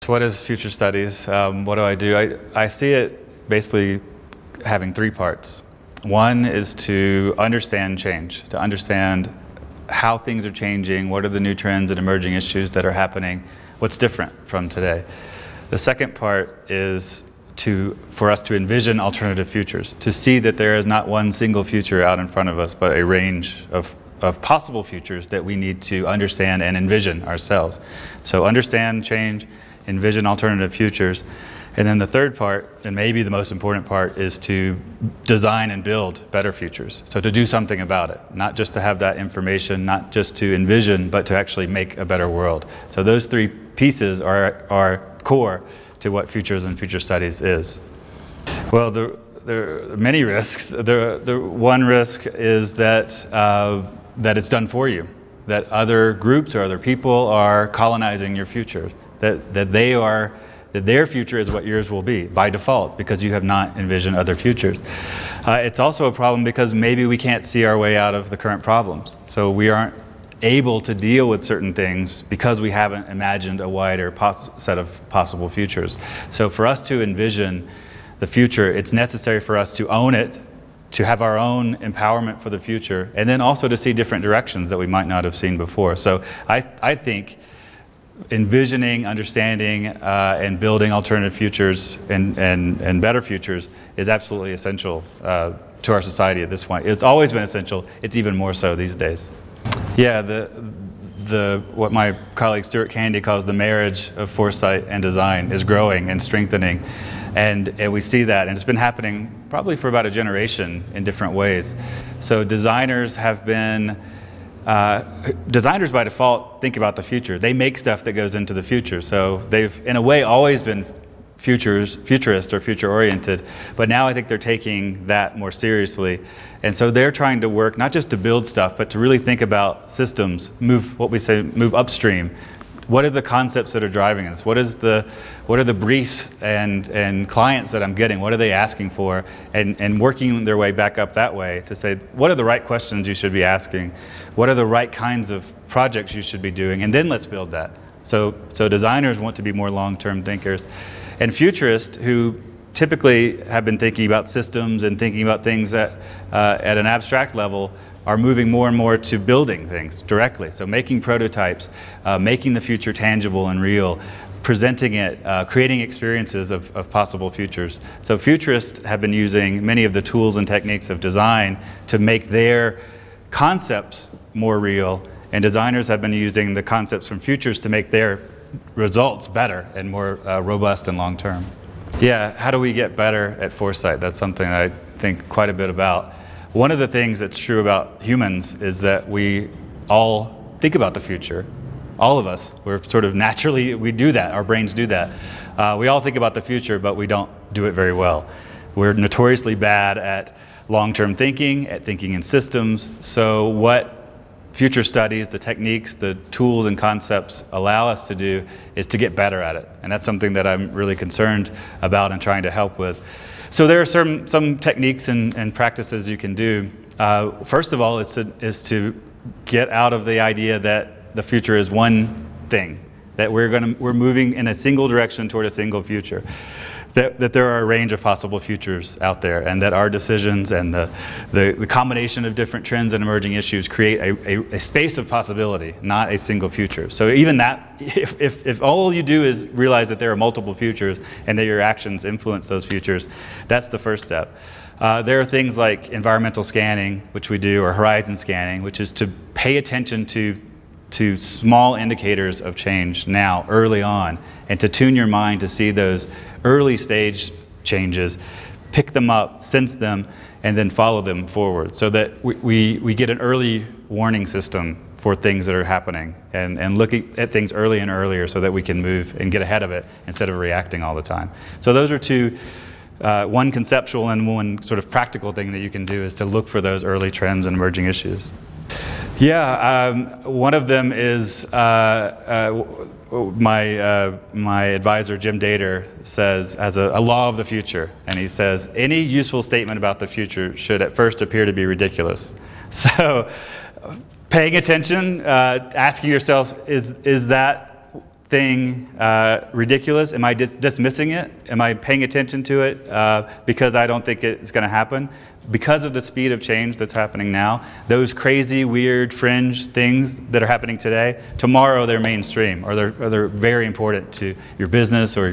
What is future studies? What do I do? I see it basically having three parts. One is to understand change, to understand how things are changing, what are the new trends and emerging issues that are happening, what's different from today. The second part is for us to envision alternative futures, to see that there is not one single future out in front of us, but a range of possible futures that we need to understand and envision ourselves. So understand change, envision alternative futures. And then the third part, and maybe the most important part, is to design and build better futures. So to do something about it, not just to have that information, not just to envision, but to actually make a better world. So those three pieces are core to what futures and future studies is. Well, there are many risks. The one risk is that it's done for you, that other groups or other people are colonizing your future. That their future is what yours will be by default because you have not envisioned other futures. It's also a problem because maybe we can't see our way out of the current problems. So we aren't able to deal with certain things because we haven't imagined a wider set of possible futures. So for us to envision the future, it's necessary for us to own it, to have our own empowerment for the future, and then also to see different directions that we might not have seen before. So I think envisioning, understanding, and building alternative futures and better futures is absolutely essential to our society at this point. It's always been essential. It's even more so these days. Yeah, what my colleague Stuart Candy calls the marriage of foresight and design is growing and strengthening. And we see that, and it's been happening probably for about a generation in different ways. So designers have been designers by default think about the future. They make stuff that goes into the future. So they've, in a way, always been futurist or future-oriented, but now I think they're taking that more seriously. And so they're trying to work not just to build stuff, but to really think about systems, move upstream. What are the concepts that are driving us? What are the briefs and clients that I'm getting? What are they asking for? And working their way back up that way to say, what are the right questions you should be asking? What are the right kinds of projects you should be doing? And then let's build that. So designers want to be more long-term thinkers. And futurists, who typically have been thinking about systems and thinking about things at an abstract level, are moving more and more to building things directly. So making prototypes, making the future tangible and real, presenting it, creating experiences of possible futures. So futurists have been using many of the tools and techniques of design to make their concepts more real, and designers have been using the concepts from futures to make their results better and more robust and long-term. Yeah, how do we get better at foresight? That's something that I think quite a bit about. One of the things that's true about humans is that we all think about the future. All of us, we're sort of naturally, we do that, our brains do that. We all think about the future, but we don't do it very well. We're notoriously bad at long-term thinking, at thinking in systems. So what future studies, the techniques, the tools and concepts allow us to do is to get better at it. And that's something that I'm really concerned about and trying to help with. So there are some techniques and practices you can do. First of all is to get out of the idea that the future is one thing, that we're moving in a single direction toward a single future. That there are a range of possible futures out there, and that our decisions and the combination of different trends and emerging issues create a space of possibility, not a single future. So even that, if all you do is realize that there are multiple futures and that your actions influence those futures, that's the first step. There are things like environmental scanning, which we do, or horizon scanning, which is to pay attention to small indicators of change now, early on, and to tune your mind to see those early stage changes, pick them up, sense them, and then follow them forward, so that we get an early warning system for things that are happening, and looking at things early and earlier so that we can move and get ahead of it instead of reacting all the time. So those are two, one conceptual and one sort of practical thing that you can do is to look for those early trends and emerging issues. Yeah, one of them is my advisor Jim Dater says as a law of the future, and he says any useful statement about the future should at first appear to be ridiculous. So paying attention, asking yourself, is that thing ridiculous? Am I dismissing it? Am I paying attention to it because I don't think it's going to happen? Because of the speed of change that's happening now, those crazy, weird, fringe things that are happening today, tomorrow they're mainstream, or they're very important to your business or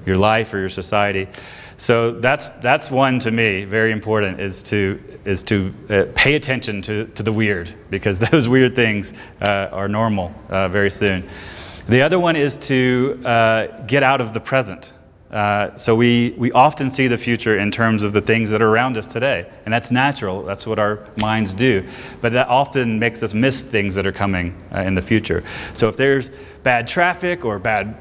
your life or your society. So that's one, to me, very important, is to pay attention to the weird, because those weird things are normal very soon. The other one is to get out of the present. So we often see the future in terms of the things that are around us today, and that's natural. That's what our minds do. But that often makes us miss things that are coming in the future. So if there's bad traffic or bad,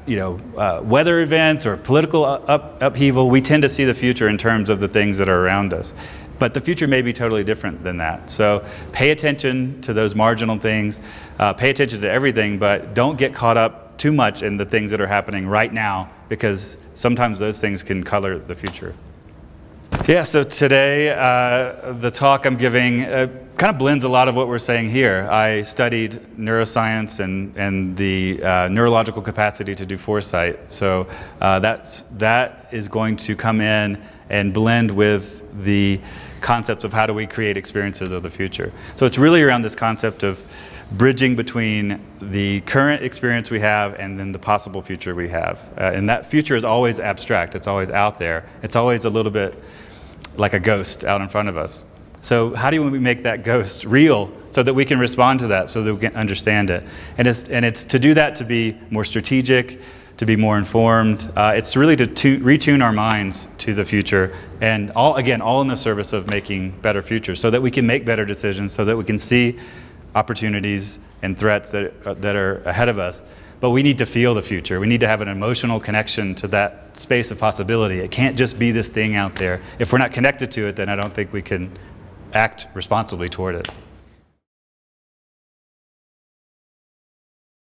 weather events or political upheaval, we tend to see the future in terms of the things that are around us. But the future may be totally different than that. So pay attention to those marginal things. Pay attention to everything, but don't get caught up too much in the things that are happening right now, because sometimes those things can color the future. Yeah, so today the talk I'm giving kind of blends a lot of what we're saying here. I studied neuroscience and the neurological capacity to do foresight. So that is going to come in and blend with the concepts of how do we create experiences of the future. So it's really around this concept of bridging between the current experience we have and then the possible future we have. And that future is always abstract. It's always out there. It's always a little bit like a ghost out in front of us. So how do we make that ghost real so that we can respond to that, so that we can understand it? And it's to do that, to be more strategic, to be more informed. It's really to retune our minds to the future, and all in the service of making better futures, so that we can make better decisions, so that we can see opportunities and threats that are ahead of us. But we need to feel the future. We need to have an emotional connection to that space of possibility. It can't just be this thing out there. If we're not connected to it, then I don't think we can act responsibly toward it.